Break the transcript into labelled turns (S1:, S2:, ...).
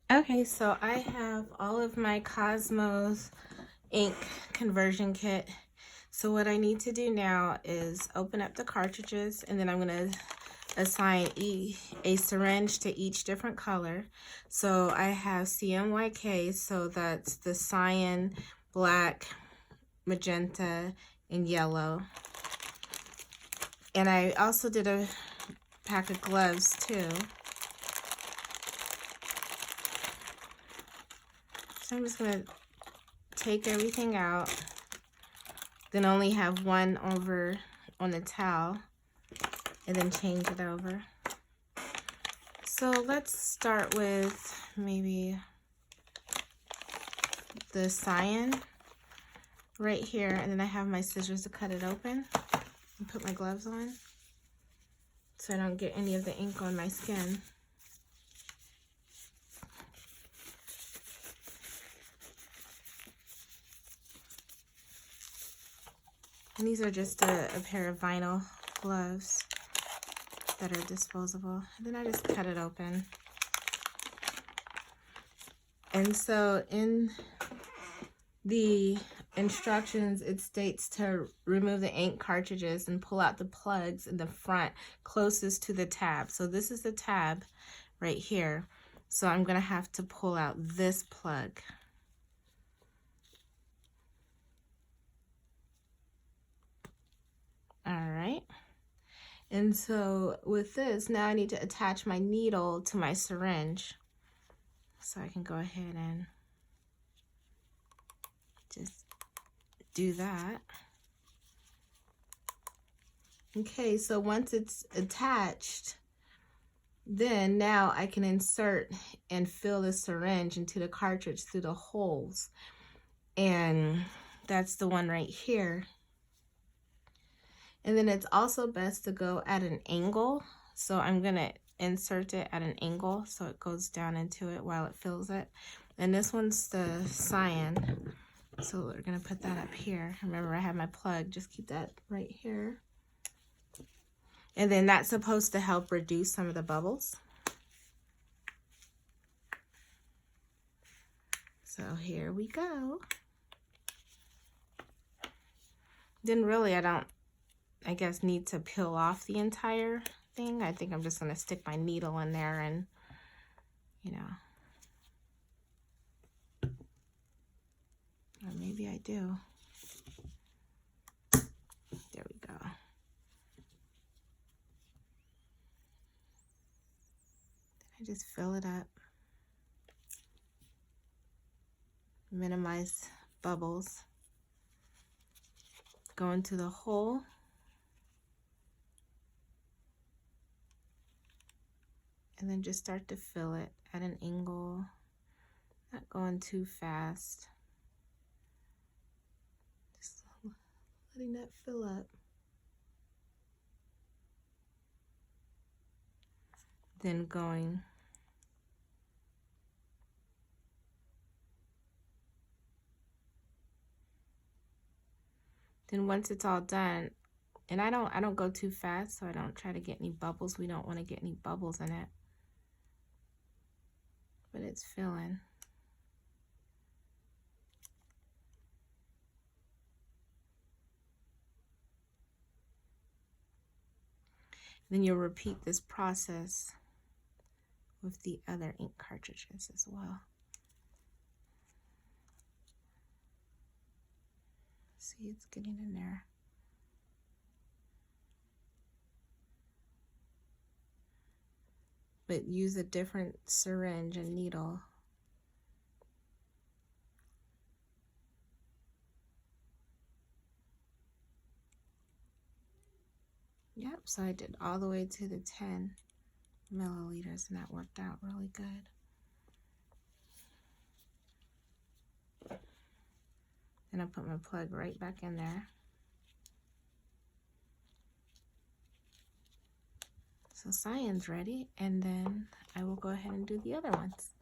S1: Okay, so I have all of my Cosmos ink conversion kit. So what I need to do now is open up the cartridges, and then I'm going to assign a syringe to each different color. So I have CMYK, so that's the cyan, black, magenta, and yellow. And I also did a pack of gloves too. So I'm just going to take everything out, then only have one over on the towel, and then change it over. So let's start with maybe the cyan right here, and then I have my scissors to cut it open and put my gloves on so I don't get any of the ink on my skin. And these are just a pair of vinyl gloves that are disposable. And then I just cut it open. And so in the instructions, it states to remove the ink cartridges and pull out the plugs in the front closest to the tab. So this is the tab right here. So I'm going to have to pull out this plug. All right. And so with this, now I need to attach my needle to my syringe. So I can go ahead and just do that. Okay, so once it's attached, then now I can insert and fill the syringe into the cartridge through the holes. And that's the one right here. And then it's also best to go at an angle. So I'm gonna insert it at an angle so it goes down into it while it fills it. And this one's the cyan. So we're gonna put that up here. Remember, I have my plug, just keep that right here. And then that's supposed to help reduce some of the bubbles. So here we go. Then really I guess need to peel off the entire thing. I think I'm just gonna stick my needle in there and, you know, or maybe I do. There we go. Then I just fill it up. Minimize bubbles. Go into the hole. And then just start to fill it at an angle, not going too fast. Just letting that fill up. Then going then once it's all done, and I don't go too fast, so I don't try to get any bubbles. We don't want to get any bubbles in it. But it's filling. Then you'll repeat this process with the other ink cartridges as well. See, it's getting in there. But use a different syringe and needle. Yep, so I did all the way to the 10 milliliters, and that worked out really good. Then I put my plug right back in there. So cyan's ready, and then I will go ahead and do the other ones.